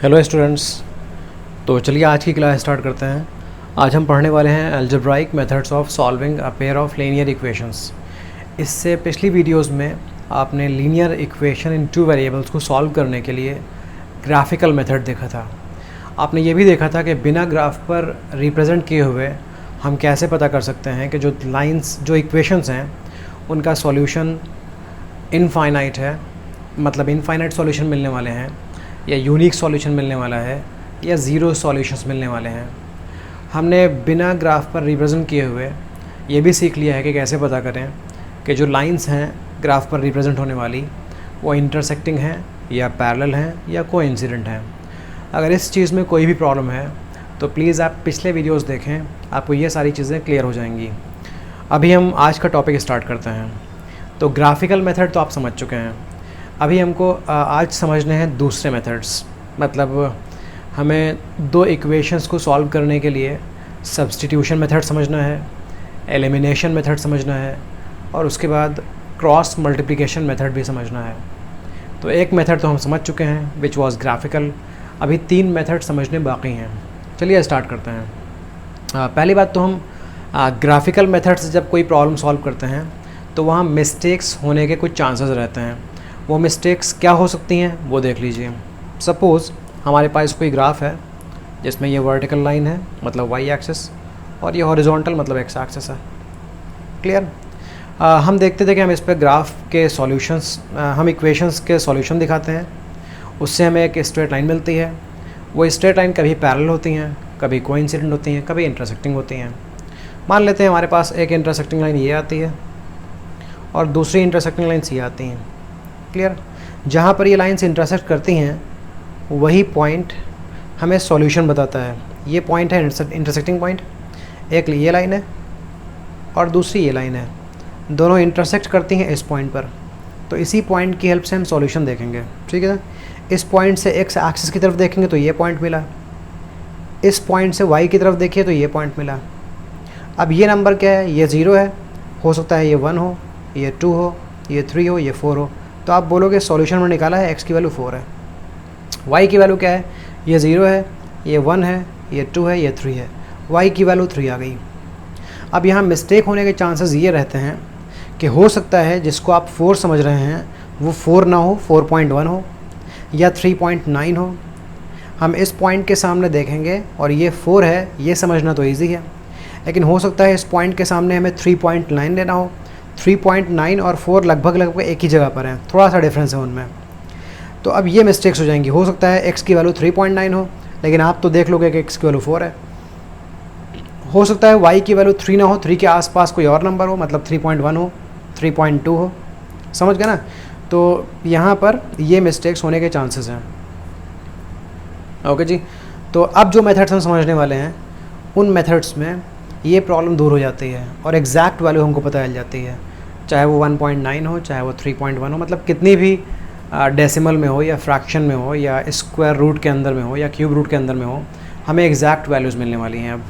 Hello students. तो चलिए आज की क्लास स्टार्ट करते हैं। आज हम पढ़ने वाले हैं algebraic methods of solving a pair of linear equations. इससे पिछली वीडियोस में आपने linear equation in two variables को सॉल्व करने के लिए ग्राफिकल मेथड देखा था। आपने ये भी देखा था कि बिना ग्राफ पर रिप्रेजेंट किए हुए हम कैसे पता कर सकते हैं कि जो लाइंस जो इक्वेशंस हैं उनका सॉल्यूशन इनफाइनाइट है, मतलब इनफाइनाइट सॉल्यूशन मिलने वाले हैं, या यूनिक सॉल्यूशन मिलने वाला है, या ज़ीरो सॉल्यूशंस मिलने वाले हैं। हमने बिना ग्राफ पर रिप्रेजेंट किए हुए ये भी सीख लिया है कि कैसे पता करें कि जो लाइंस हैं ग्राफ पर रिप्रेजेंट होने वाली वो इंटरसेक्टिंग हैं या पैरेलल हैं या कोइंसिडेंट हैं। अगर इस चीज़ में कोई भी प्रॉब्लम है तो प्लीज़ आप पिछले वीडियोस देखें, आपको ये सारी चीज़ें क्लियर हो जाएंगी। अभी हम आज का टॉपिक स्टार्ट करते हैं। तो ग्राफिकल मेथड तो आप समझ चुके हैं। अभी हमको आज समझने हैं दूसरे मेथड्स, मतलब हमें दो इक्वेशंस को सॉल्व करने के लिए सब्स्टिट्यूशन मेथड समझना है, एलिमिनेशन मेथड समझना है, और उसके बाद क्रॉस मल्टीप्लिकेशन मेथड भी समझना है। तो एक मेथड तो हम समझ चुके हैं विच वाज ग्राफिकल। अभी तीन मेथड समझने बाकी हैं। चलिए स्टार्ट करते हैं। पहली बात तो हम ग्राफिकल मेथड से जब कोई प्रॉब्लम सॉल्व करते हैं तो वहाँ मिस्टेक्स होने के कुछ चांसेस रहते हैं। वो मिस्टेक्स क्या हो सकती हैं वो देख लीजिए। सपोज़ हमारे पास कोई ग्राफ है जिसमें ये वर्टिकल लाइन है, मतलब वाई एक्सिस, और ये हॉरिजॉन्टल मतलब एक्स एक्सिस है। क्लियर? हम देखते थे कि हम इस पर ग्राफ के सॉल्यूशंस, हम इक्वेशंस के सॉल्यूशन दिखाते हैं, उससे हमें एक स्ट्रेट लाइन मिलती है। वो स्ट्रेट लाइन कभी पैरेलल होती हैं, कभी कोइंसिडेंट होती हैं, कभी इंटरसेक्टिंग होती हैं। मान लेते हैं हमारे पास एक इंटरसेक्टिंग लाइन ये आती है और दूसरी इंटरसेक्टिंग लाइन्स ये आती हैं। क्लियर? जहाँ पर ये लाइन्स इंटरसेक्ट करती हैं वही पॉइंट हमें सॉल्यूशन बताता है। ये पॉइंट है इंटरसेक्टिंग पॉइंट, एक ये लाइन है और दूसरी ये लाइन है, दोनों इंटरसेक्ट करती हैं इस पॉइंट पर। तो इसी पॉइंट की हेल्प से हम सॉल्यूशन देखेंगे। ठीक है? इस पॉइंट से एक्स एक्सिस की तरफ देखेंगे तो ये पॉइंट मिला, इस पॉइंट से वाई की तरफ देखिए तो ये पॉइंट मिला। अब ये नंबर क्या है? ये 0 है, हो सकता है ये 1 हो, ये 2 हो, ये 3 हो, ये 4 हो। तो आप बोलोगे सॉल्यूशन में निकाला है, एक्स की वैल्यू 4 है, वाई की वैल्यू क्या है? ये 0 है, ये 1 है, ये 2 है, ये 3 है, वाई की वैल्यू 3 आ गई। अब यहाँ मिस्टेक होने के चांसेस ये रहते हैं कि हो सकता है जिसको आप 4 समझ रहे हैं वो 4 ना हो, 4.1 हो या 3.9 हो। हम इस पॉइंट के सामने देखेंगे और ये 4 है, ये समझना तो ईजी है, लेकिन हो सकता है इस पॉइंट के सामने हमें 3.9 लेना हो। 3.9 और 4 लगभग एक ही जगह पर हैं, थोड़ा सा डिफरेंस है उनमें। तो अब ये मिस्टेक्स हो जाएंगी। हो सकता है x की वैल्यू 3.9 हो, लेकिन आप तो देख लोगे कि x की वैल्यू 4 है। हो सकता है y की वैल्यू 3 ना हो, 3 के आसपास कोई और नंबर हो, मतलब 3.1 हो, 3.2 हो। समझ गए ना? तो यहाँ पर ये मिस्टेक्स होने के चांसेस हैं। ओके जी। तो अब जो मेथड्स हम समझने वाले हैं उन मेथड्स में ये प्रॉब्लम दूर हो जाती है और एग्जैक्ट वैल्यू हमको पता चल जाती है, चाहे वो 1.9 हो, चाहे वो 3.1 हो, मतलब कितनी भी डेसिमल में हो या फ्रैक्शन में हो या स्क्वायर रूट के अंदर में हो या क्यूब रूट के अंदर में हो, हमें एग्जैक्ट वैल्यूज़ मिलने वाली हैं अब।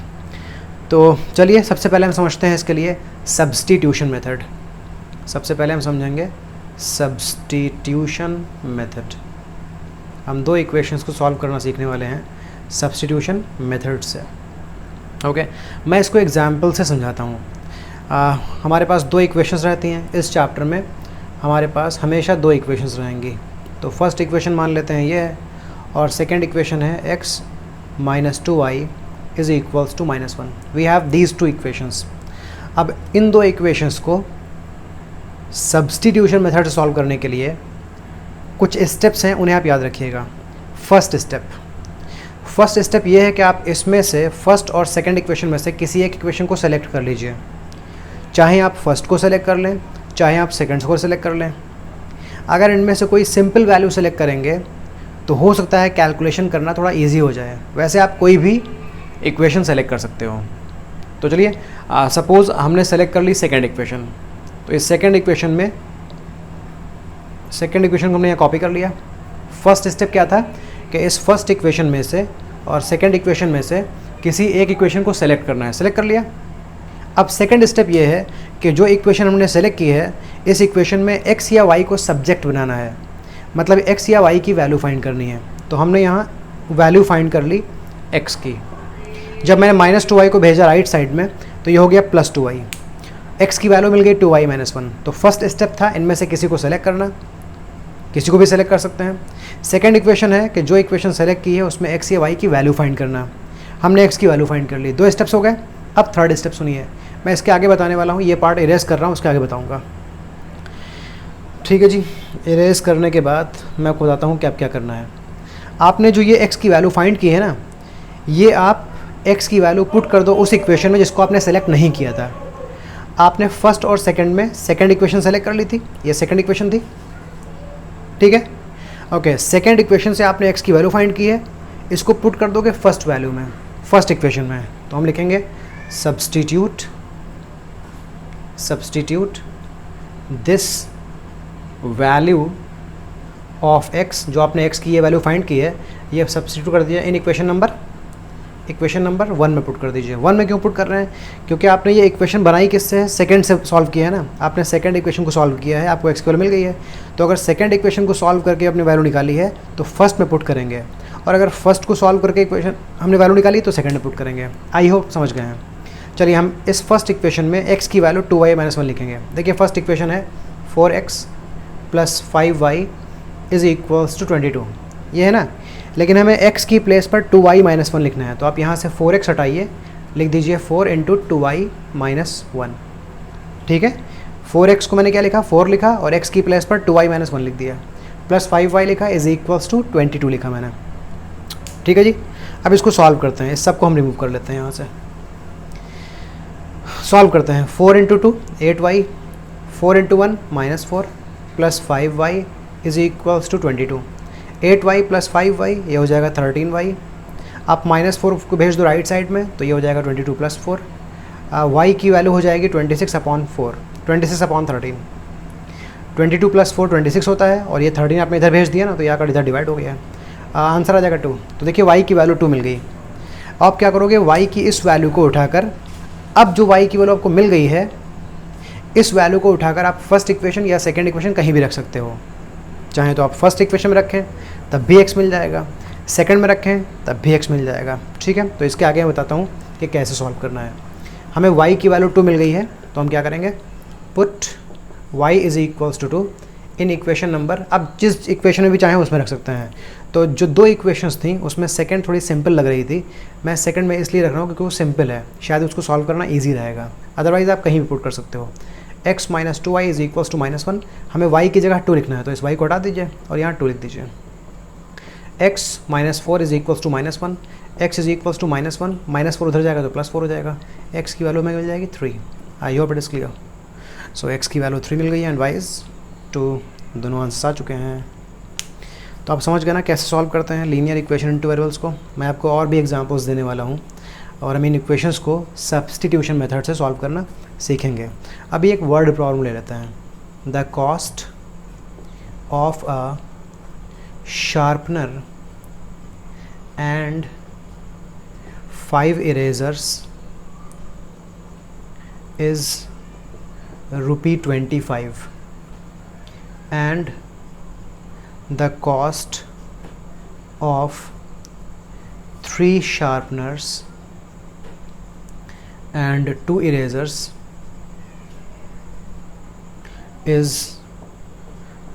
तो चलिए सबसे पहले हम समझते हैं इसके लिए सब्स्टिट्यूशन मेथड। सबसे पहले हम समझेंगे सब्स्टिट्यूशन मेथड। हम दो इक्वेशंस को सॉल्व करना सीखने वाले हैं सब्स्टिट्यूशन मेथड से। ओके, मैं इसको एग्जाम्पल से समझाता हूँ। हमारे पास दो इक्वेशंस रहती हैं इस चैप्टर में। हमारे पास हमेशा दो इक्वेशंस रहेंगी। तो फर्स्ट इक्वेशन मान लेते हैं ये है, और सेकंड इक्वेशन है x - 2y is equals to -1। We have these two equations. अब इन दो इक्वेशंस को सब्स्टिट्यूशन मेथड से सॉल्व करने के लिए कुछ स्टेप्स हैं, उन्हें आप याद रखिएगा। फर्स्ट स्टेप ये है कि आप इसमें से फर्स्ट और सेकंड इक्वेशन में से किसी एक इक्वेशन को सेलेक्ट कर लीजिए। चाहे आप फर्स्ट को सेलेक्ट कर लें, चाहे आप सेकंड को सेलेक्ट कर लें। अगर इनमें से कोई सिंपल वैल्यू सेलेक्ट करेंगे तो हो सकता है कैलकुलेशन करना थोड़ा इजी हो जाए। वैसे आप कोई भी इक्वेशन सेलेक्ट कर सकते हो। तो चलिए सपोज़ हमने सेलेक्ट कर ली सेकंड इक्वेशन। तो इस सेकंड इक्वेशन को हमने यहाँ कॉपी कर लिया। फर्स्ट स्टेप क्या था कि इस फर्स्ट इक्वेशन में से और सेकंड इक्वेशन में से किसी एक इक्वेशन को सेलेक्ट करना है। सेलेक्ट कर लिया। अब सेकंड स्टेप ये है कि जो इक्वेशन हमने सेलेक्ट की है इस इक्वेशन में x या y को सब्जेक्ट बनाना है, मतलब x या y की वैल्यू फाइंड करनी है। तो हमने यहाँ वैल्यू फाइंड कर ली x की। जब मैंने -2y को भेजा राइट साइड में तो ये हो गया +2y। x की वैल्यू मिल गई 2y - 1। तो फर्स्ट स्टेप था इनमें से किसी को सेलेक्ट करना, किसी को भी सेलेक्ट कर सकते हैं। सेकंड इक्वेशन है कि जो इक्वेशन सेलेक्ट की है उसमें x या y की वैल्यू फाइंड करना। हमने x की वैल्यू फाइंड कर ली, 2 स्टेप्स हो गए। अब थर्ड स्टेप सुनिए, मैं इसके आगे बताने वाला हूँ, ये पार्ट इरेज कर रहा हूँ, उसके आगे बताऊँगा। ठीक है जी, इरेज करने के बाद मैं आपको बताता हूँ कि आप क्या करना है। आपने जो ये x की वैल्यू फाइंड की है ना, ये आप x की वैल्यू पुट कर दो उस इक्वेशन में जिसको आपने सेलेक्ट नहीं किया था। आपने फर्स्ट और सेकंड में सेकंड इक्वेशन सेलेक्ट कर ली थी, ये सेकंड इक्वेशन थी, ठीक है। ओके, सेकंड इक्वेशन से आपने x की वैल्यू फाइंड की है, इसको पुट कर दोगे फर्स्ट वैल्यू में, फर्स्ट इक्वेशन में। तो हम लिखेंगे substitute this value of x, जो आपने x की ये वैल्यू फाइंड की है, ये सब्स्टिट्यूट कर दिया इन इक्वेशन नंबर 1 में पुट कर दीजिए। 1 में क्यों पुट कर रहे हैं? क्योंकि आपने ये इक्वेशन बनाई किससे है? सेकंड से सॉल्व किया है ना, आपने सेकंड इक्वेशन को सॉल्व किया है, आपको x की वैल्यू मिल गई है। तो अगर सेकंड इक्वेशन को सॉल्व करके अपनी वैल्यू निकाली है तो फर्स्ट में पुट करेंगे, और अगर फर्स्ट को सॉल्व करके इक्वेशन हमने वैल्यू निकाली तो सेकंड में पुट करेंगे। आई होप समझ गए हैं। चलिए हम इस फर्स्ट इक्वेशन में x की वैल्यू 2y - 1 लिखेंगे। देखिए फर्स्ट इक्वेशन है 4x + 5y = 22, ये है ना। लेकिन हमें x की प्लेस पर 2y - 1 लिखना है, तो आप यहाँ से 4x हटाइए, लिख दीजिए 4 × 2y - 1। ठीक है, 4x को मैंने क्या लिखा? 4 लिखा, और x की प्लेस पर 2y - 1 लिख दिया, प्लस 5y लिखा = 22 लिखा मैंने। ठीक है जी, अब इसको सॉल्व करते हैं, इस सब को हम रिमूव कर लेते हैं यहाँ से। सॉल्व करते हैं, 4 × 2 8y, 4 × 1 -4, plus 5y = 22। 8y + 5y ये हो जाएगा 13y। आप -4 को भेज दो राइट साइड में तो ये हो जाएगा 22 + 4। y की वैल्यू हो जाएगी 26/4, 26/13। 22 + 4 26 होता है, और ये 13 आपने इधर भेज दिया ना, तो यहाँ का इधर डिवाइड हो गया है, आंसर आ जाएगा 2। तो देखिए y की वैल्यू 2 मिल गई। आप क्या करोगे? y की इस वैल्यू को उठाकर, अब जो y की वैल्यू आपको मिल गई है, इस वैल्यू को उठाकर आप फर्स्ट इक्वेशन या सेकंड इक्वेशन कहीं भी रख सकते हो। चाहे तो आप फर्स्ट इक्वेशन में रखें तब भी x मिल जाएगा, सेकंड में रखें तब भी x मिल जाएगा। ठीक है, तो इसके आगे मैं बताता हूँ कि कैसे सॉल्व करना है। हमें y की वैल्यू 2 मिल गई है, तो हम क्या करेंगे? Put y = 2 in equation number, अब जिस इक्वेशन में भी चाहें उसमें रख सकते हैं। तो जो 2 इक्वेशंस थी उसमें सेकंड थोड़ी सिंपल लग रही थी, मैं सेकंड में इसलिए रख रहा हूँ क्योंकि वो सिंपल है, शायद उसको सॉल्व करना ईजी रहेगा। अदरवाइज़ आप कहीं भी पुट कर सकते हो। x - 2y = -1, हमें y की जगह 2 लिखना है, तो इस y को हटा दीजिए और यहाँ 2 लिख दीजिए। x - 4 = -1, x = -1, -4 उधर जाएगा तो +4 हो जाएगा, x की वैल्यू में मिल जाएगी 3। I hope it is clear. So x की वैल्यू 3 मिल गई है एंड y इज़ 2, दोनों आंसर्स आ चुके हैं। तो आप समझ गए ना कैसे सॉल्व करते हैं लीनियर इक्वेशन इनटू वेरिएबल्स को। मैं आपको और भी एग्जांपल्स देने वाला हूँ, और हम इन इक्वेशंस को सब्स्टिट्यूशन मेथड से सॉल्व करना सीखेंगे। अभी एक वर्ड प्रॉब्लम ले लेते हैं। The cost of a sharpener and 5 erasers is ₹25 and the cost of 3 sharpeners and 2 erasers is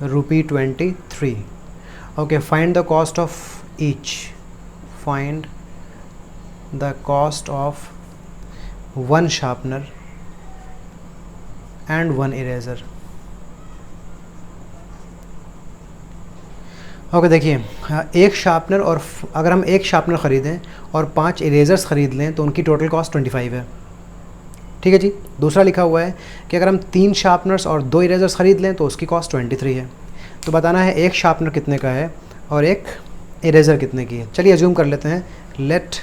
₹23. Okay, find the cost of each. Find the cost of 1 sharpener and 1 eraser. Okay, देखिए एक sharpener, और अगर हम एक sharpener ख़रीदें और 5 erasers ख़रीद लें तो उनकी टोटल कॉस्ट 25 है। ठीक है जी। दूसरा लिखा हुआ है कि अगर हम 3 शार्पनर्स और 2 इरेजर्स ख़रीद लें तो उसकी कॉस्ट 23 है। तो बताना है एक शार्पनर कितने का है और एक इरेज़र कितने की है। चलिए अज्यूम कर लेते हैं, let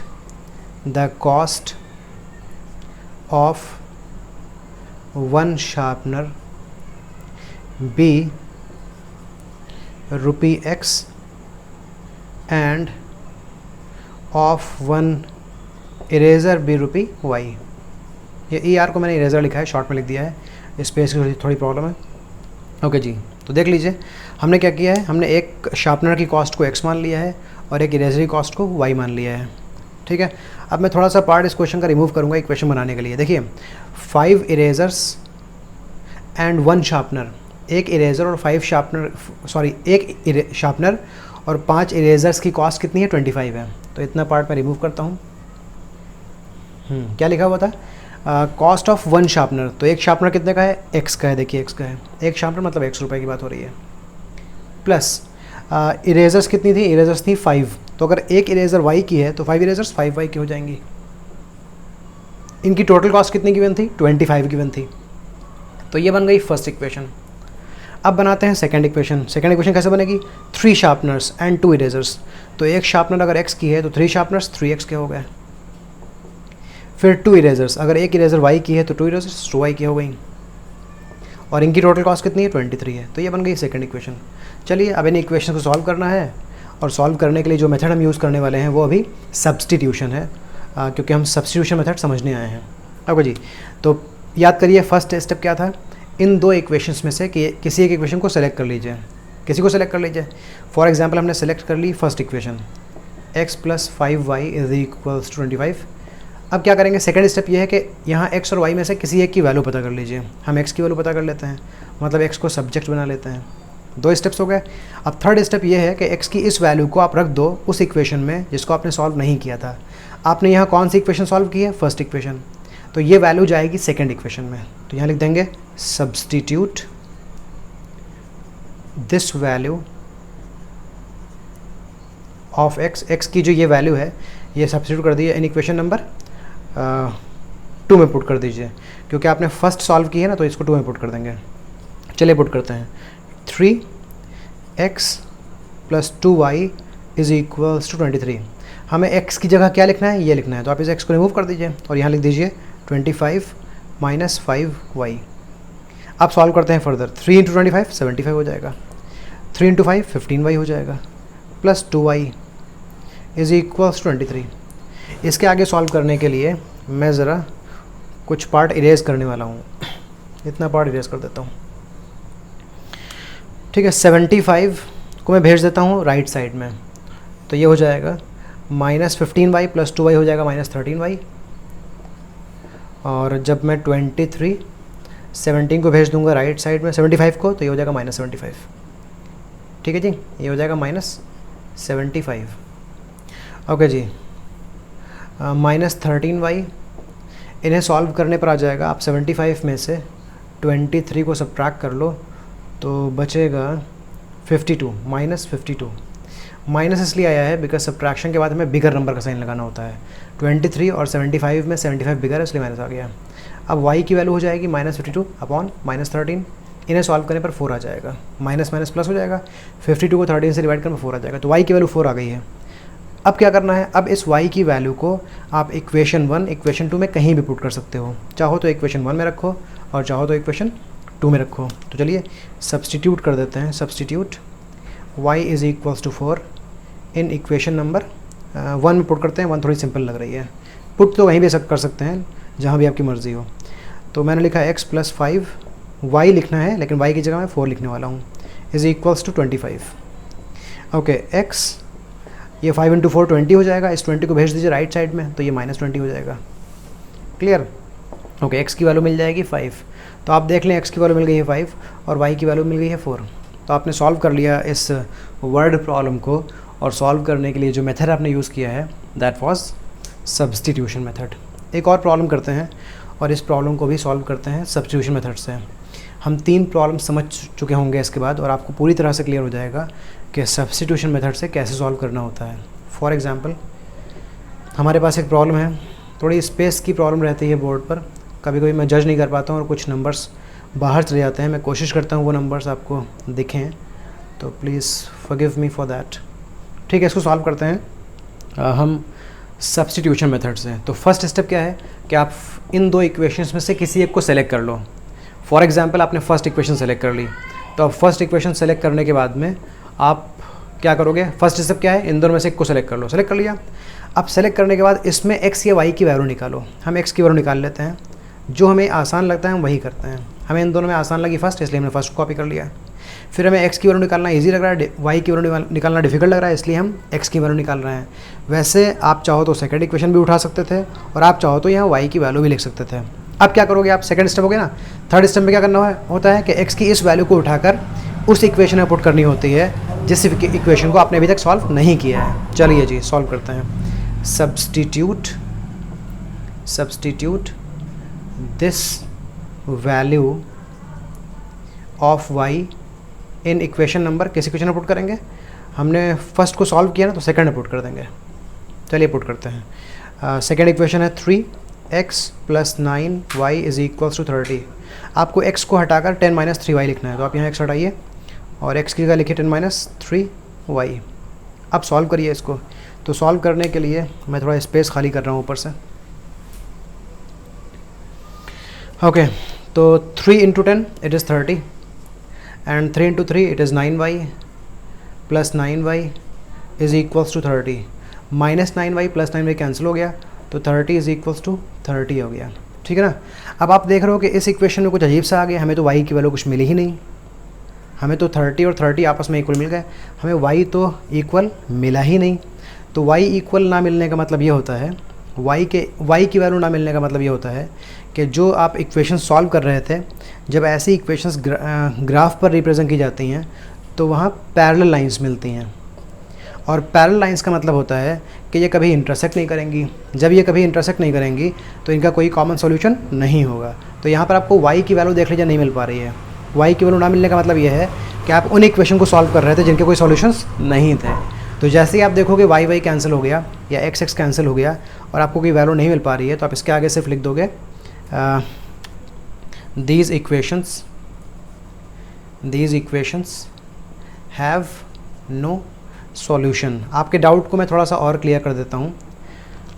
the cost of 1 sharpener be ₹X and of 1 eraser be ₹Y। ये ER को मैंने इरेज़र लिखा है, शॉर्ट में लिख दिया है, स्पेस की थोड़ी प्रॉब्लम है। ओके जी, तो देख लीजिए हमने क्या किया है, हमने एक शार्पनर की कॉस्ट को X मान लिया है और एक इरेजर की कॉस्ट को y मान लिया है। ठीक है, अब मैं थोड़ा सा पार्ट इस क्वेश्चन का रिमूव करूँगा इक्वेशन बनाने के लिए। देखिए 5 इरेजर्स एंड 1 शार्पनर, एक इरेजर और 5 शार्पनर, सॉरी एक शार्पनर और 5 इरेजर्स की कॉस्ट कितनी है 25 है। तो इतना पार्ट मैं रिमूव करता हूँ। क्या लिखा हुआ था, कॉस्ट ऑफ 1 शार्पनर, तो एक शार्पनर कितने का है, x का है। देखिए x का है, एक शार्पनर मतलब 100 रुपये की बात हो रही है। प्लस इरेजर्स कितनी थी, इरेजर्स थी 5, तो अगर एक इरेजर y की है तो 5 इरेजर्स 5y की हो जाएंगी। इनकी टोटल कॉस्ट कितनी गिवन थी, 25 गिवन थी। तो ये बन गई फर्स्ट इक्वेशन। अब बनाते हैं सेकंड इक्वेशन। सेकंड इक्वेशन कैसे बनेगी, 3 शार्पनर्स एंड 2 इरेजर्स, तो एक शार्पनर अगर x की है तो 3 शार्पनर्स 3x के हो गए। फिर 2 इरेजर्स, अगर एक इरेजर y की है तो 2 इरेजर्स 2y की हो गई, और इनकी टोटल कॉस्ट कितनी है 23 है। तो ये बन गई सेकंड इक्वेशन। चलिए अब इन इक्वेशन को सॉल्व करना है, और सॉल्व करने के लिए जो मेथड हम यूज़ करने वाले हैं वो अभी सब्स्टिट्यूशन है, क्योंकि हम सब्स्टिट्यूशन मेथड समझने आए हैं। ओके जी, तो याद करिए फर्स्ट स्टेप क्या था, इन दो इक्वेशंस में से किसी एक इक्वेशन को सेलेक्ट कर लीजिए, किसी को सेलेक्ट कर लीजिए। फॉर एग्जांपल हमने सेलेक्ट कर ली फर्स्ट इक्वेशन, x + 5y = 25। अब क्या करेंगे, सेकंड स्टेप ये है कि यहाँ x और y में से किसी एक की वैल्यू पता कर लीजिए। हम x की वैल्यू पता कर लेते हैं, मतलब x को सब्जेक्ट बना लेते हैं। 2 स्टेप्स हो गए। अब थर्ड स्टेप ये है कि x की इस वैल्यू को आप रख दो उस इक्वेशन में जिसको आपने सॉल्व नहीं किया था। आपने यहाँ कौन सी इक्वेशन सॉल्व की है, फर्स्ट इक्वेशन, तो ये वैल्यू जाएगी सेकंड इक्वेशन में। तो यहाँ लिख देंगे substitute this value of x की जो ये वैल्यू है ये सब्स्टिट्यूट कर दीजिए इन इक्वेशन नंबर 2 में पुट कर दीजिए, क्योंकि आपने फर्स्ट सॉल्व की है ना, तो इसको 2 में पुट कर देंगे। चलिए पुट करते हैं, 3x + 2y = 23। हमें x की जगह क्या लिखना है, ये लिखना है, तो आप इस x को रिमूव कर दीजिए और यहाँ लिख दीजिए 25 - 5y। अब सॉल्व करते हैं फर्दर, 3 × 25 75 हो जाएगा, 3 × 5 15y हो जाएगा, प्लस 2y = 23। इसके आगे सॉल्व करने के लिए मैं ज़रा कुछ पार्ट इरेज करने वाला हूँ, इतना पार्ट इरेज कर देता हूँ। ठीक है, 75 को मैं भेज देता हूँ राइट साइड में, तो ये हो जाएगा -15y + 2y हो जाएगा -13y। और जब मैं 17 को भेज दूंगा राइट साइड में 75 को, तो ये हो जाएगा -75। ठीक है जी, ये हो जाएगा -75। ओके जी, -13y इन्हें सॉल्व करने पर आ जाएगा। आप 75 में से 23 को सब्ट्रैक्ट कर लो तो बचेगा 52, -52। माइनस इसलिए आया है बिकॉज सब्ट्रैक्शन के बाद हमें बिगर नंबर का साइन लगाना होता है। 23 और 75 में 75 बिगर है, इसलिए माइनस आ गया। अब y की वैल्यू हो जाएगी -52 अपॉन -13। इन्हें सॉल्व करने पर 4 आ जाएगा, माइनस माइनस प्लस हो जाएगा, 52 को 13 से डिवाइड करने पर 4 आ जाएगा, तो y की वैल्यू 4 आ गई है। अब क्या करना है, अब इस y की वैल्यू को आप इक्वेशन 1 इक्वेशन 2 में कहीं भी पुट कर सकते हो। चाहो तो इक्वेशन 1 में रखो और चाहो तो इक्वेशन 2 में रखो। तो चलिए सब्सटीट्यूट कर देते हैं, substitute y = 4 in equation number 1 में पुट करते हैं। 1 थोड़ी सिंपल लग रही है, पुट तो कहीं भी कर सकते हैं जहाँ भी आपकी मर्ज़ी हो। तो मैंने लिखा x + 5 y लिखना है, लेकिन y की जगह मैं 4 लिखने वाला हूँ, = 25। ओके, x ये 5 × 4 20 हो जाएगा। इस 20 को भेज दीजिए राइट साइड में, तो ये -20 हो जाएगा। क्लियर? ओके, x की वैल्यू मिल जाएगी 5। तो आप देख लें x की वैल्यू मिल गई है 5 और y की वैल्यू मिल गई है 4। तो आपने सॉल्व कर लिया इस वर्ड प्रॉब्लम को, और सॉल्व करने के लिए जो मेथड आपने यूज़ किया है दैट वाज सब्स्टिट्यूशन मेथड। एक और प्रॉब्लम करते हैं और इस प्रॉब्लम को भी सॉल्व करते हैं सब्स्टिट्यूशन मेथड से। हम 3 प्रॉब्लम समझ चुके होंगे इसके बाद, और आपको पूरी तरह से क्लियर हो जाएगा कि सब्स्टिट्यूशन मेथड से कैसे सॉल्व करना होता है। फॉर एग्ज़ाम्पल, हमारे पास एक प्रॉब्लम है, थोड़ी स्पेस की प्रॉब्लम रहती है बोर्ड पर, कभी कभी मैं जज नहीं कर पाता हूँ और कुछ नंबर्स बाहर चले जाते हैं। मैं कोशिश करता हूँ वो नंबर्स आपको दिखें, तो please forgive me for that. ठीक है, इसको सॉल्व करते हैं हम सब्स्टिट्यूशन मेथड से। तो फर्स्ट स्टेप क्या है कि आप इन 2 इक्वेशंस में से किसी एक को सेलेक्ट कर लो। फॉर एग्जांपल, आपने फर्स्ट इक्वेशन सेलेक्ट कर ली, तो अब फर्स्ट इक्वेशन सेलेक्ट करने के बाद में आप क्या करोगे, फर्स्ट स्टेप क्या है, इन दोनों में से एक को सेलेक्ट कर लो। सेलेक्ट कर लिया। अब सेलेक्ट करने के बाद इसमें x या y की वैल्यू निकालो। हम x की वैल्यू निकाल लेते हैं, जो हमें आसान लगता है हम वही करते हैं। हमें इन दोनों में आसान लगी फर्स्ट, इसलिए हमने फर्स्ट कॉपी कर लिया। फिर हमें x की वैल्यू निकालना ईजी लग रहा है, y की वैल्यू निकालना डिफिकल्ट लग रहा है, इसलिए हम x की वैल्यू निकाल रहे हैं। वैसे आप चाहो तो सेकंड इक्वेशन भी उठा सकते थे और आप चाहो तो यहाँ y की वैल्यू भी लिख सकते थे। अब क्या करोगे आप, सेकंड स्टेप हो गया ना। थर्ड स्टेप में क्या करना होता है कि x की इस वैल्यू को उठाकर उस इक्वेशन में पुट करनी होती है जिस इक्वेशन को आपने अभी तक सॉल्व नहीं किया है। चलिए जी सॉल्व करते हैं। Substitute this value of y in equation number, किस इक्वेशन में पुट करेंगे, हमने फर्स्ट को सॉल्व किया ना तो सेकंड में पुट कर देंगे। चलिए पुट करते हैं। सेकंड इक्वेशन है 3x + 9y = 30। आपको x को हटाकर 10 - 3y लिखना है, तो आप यहाँ x हटाइए और x की जगह लिखिए 10 - 3y। अब सॉल्व करिए इसको। तो सॉल्व करने के लिए मैं थोड़ा स्पेस खाली कर रहा हूँ ऊपर से। ओके, तो 3 × 10 it is 30 and 3 × 3 it is 9y + 9y = 30। -9y + 9y cancel हो गया तो 30 = 30 हो गया। ठीक है ना। अब आप देख रहे हो कि इस इक्वेशन में कुछ अजीब सा आ गया, हमें तो y की वैल्यू कुछ मिली ही नहीं। हमें तो 30 और 30 आपस में इक्वल मिल गए, हमें y तो इक्वल मिला ही नहीं। तो y इक्वल ना मिलने का मतलब ये होता है, y की वैल्यू ना मिलने का मतलब ये होता है कि जो आप इक्वेशन सॉल्व कर रहे थे, जब ऐसी इक्वेशंस ग्राफ पर रिप्रेजेंट की जाती हैं तो वहाँ पैरेलल लाइंस मिलती हैं। और पैरेलल लाइंस का मतलब होता है कि ये कभी इंटरसेक्ट नहीं करेंगी। जब ये कभी इंटरसेक्ट नहीं करेंगी तो इनका कोई कॉमन सॉल्यूशन नहीं होगा। तो यहाँ पर आपको y की वैल्यू देख लीजिए नहीं मिल पा रही है। y की वैल्यू ना मिलने का मतलब ये है कि आप उन इक्वेशन को सॉल्व कर रहे थे जिनके कोई सॉल्यूशंस नहीं थे। तो जैसे ही आप देखोगे y कैंसिल हो गया या x कैंसिल हो गया और आपको कोई वैल्यू नहीं मिल पा रही है, तो आप इसके आगे सिर्फ लिख दोगे these equations have no solution। आपके डाउट को मैं थोड़ा सा और क्लियर कर देता हूँ।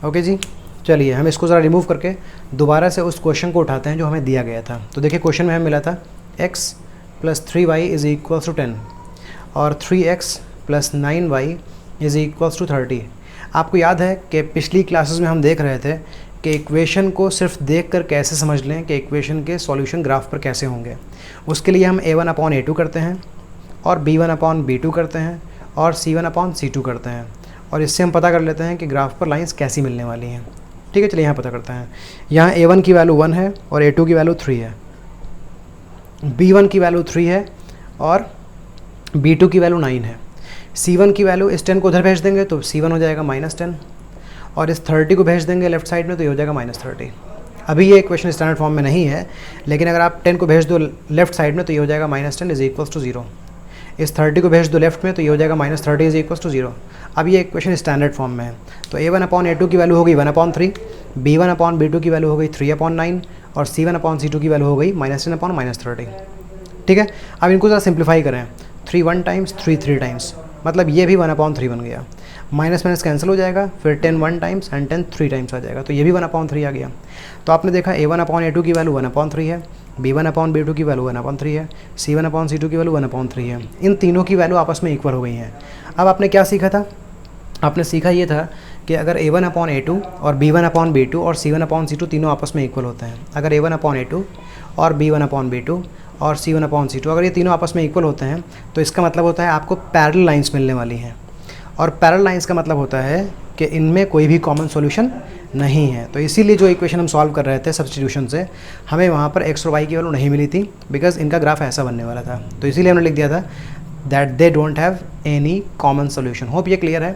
ओके जी, चलिए हम इसको ज़रा रिमूव करके दोबारा से उस क्वेश्चन को उठाते हैं जो हमें दिया गया था। तो देखिए क्वेश्चन में हमें मिला था x + 3y = 10 और 3x + 9y = 30। आपको याद है कि पिछली क्लासेस में हम देख रहे थे कि इक्वेशन को सिर्फ देखकर कैसे समझ लें कि इक्वेशन के सॉल्यूशन ग्राफ पर कैसे होंगे। उसके लिए हम a1/a2 करते हैं और b1/b2 करते हैं और c1/c2 करते हैं और इससे हम पता कर लेते हैं कि ग्राफ पर लाइंस कैसी मिलने वाली हैं। ठीक है, चलिए यहाँ पता करते हैं। यहाँ a1 की वैल्यू 1 है और a2 की वैल्यू 3 है, b1 की वैल्यू 3 है और b2 की वैल्यू 9 है। c1 की वैल्यू इस 10 को उधर भेज देंगे तो c1 हो जाएगा -10 और इस 30 को भेज देंगे लेफ्ट साइड में तो ये हो जाएगा -30। अभी ये इक्वेशन स्टैंडर्ड फॉर्म में नहीं है, लेकिन अगर आप 10 को भेज दो लेफ्ट साइड में तो ये हो जाएगा -10 = 0। इस 30 को भेज दो लेफ्ट में तो ये हो जाएगा -30 = 0। अब ये इक्वेशन स्टैंडर्ड फॉर्म में है। तो a1/a2 की वैल्यू हो गई 1/3, b1/b2 की वैल्यू हो गई 3/9 और c1/c2 की वैल्यू हो गई -10/-30। ठीक है, अब इनको ज़रा सिंप्लीफाई करें। 3 1 टाइम्स, 3 3 टाइम्स, मतलब ये भी 1/3 बन गया। माइनस माइनस कैंसिल हो जाएगा, फिर 10 1 टाइम्स एंड 10 3 टाइम्स आ जाएगा, तो ये भी 1/3 आ गया। तो आपने देखा a1/a2 की वैल्यू 1/3 है, b1/b2 की वैल्यू 1/3 है, c1/c2 की वैल्यू 1/3 है। इन तीनों की वैल्यू आपस में इक्वल हो गई हैं। अब आपने क्या सीखा था? आपने सीखा ये था कि अगर a1/a2 और b1/b2 और c1/c2 तीनों आपस में इक्वल होते हैं, अगर a1/a2 और b1/b2 और c1/c2 अगर ये तीनों आपस में इक्वल होते हैं तो इसका मतलब होता है आपको पैरेलल लाइंस मिलने वाली हैं। और पैरेलल लाइंस का मतलब होता है कि इनमें कोई भी कॉमन सॉल्यूशन नहीं है। तो इसीलिए जो इक्वेशन हम सॉल्व कर रहे थे सब्स्टिट्यूशन से, हमें वहाँ पर x और y की वैल्यू नहीं मिली थी, बिकॉज इनका ग्राफ ऐसा बनने वाला था। तो इसीलिए हमने लिख दिया था that they don't have any common solution. Hope ये क्लियर है।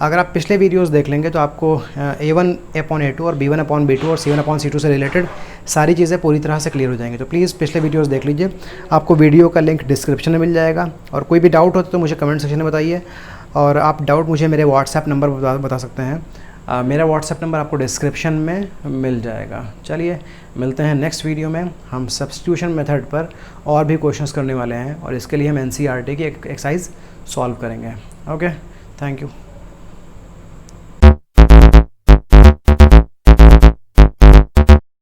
अगर आप पिछले वीडियोस देख लेंगे तो आपको a1/a2 और b1/b2 और c1/c2 से रिलेटेड सारी चीज़ें पूरी तरह से क्लियर हो जाएंगी। तो प्लीज़ पिछले वीडियोस देख लीजिए, आपको वीडियो का लिंक डिस्क्रिप्शन में मिल जाएगा। और कोई भी डाउट हो तो मुझे कमेंट सेक्शन में बताइए, और आप डाउट मुझे मेरे व्हाट्सएप नंबर पर बता सकते हैं। मेरा व्हाट्सएप नंबर आपको डिस्क्रिप्शन में मिल जाएगा। चलिए मिलते हैं नेक्स्ट वीडियो में। हम सब्स्टिट्यूशन मेथड पर और भी क्वेश्चंस करने वाले हैं और इसके लिए हम NCERT की एक एक्सरसाइज सॉल्व करेंगे। Okay, thank you.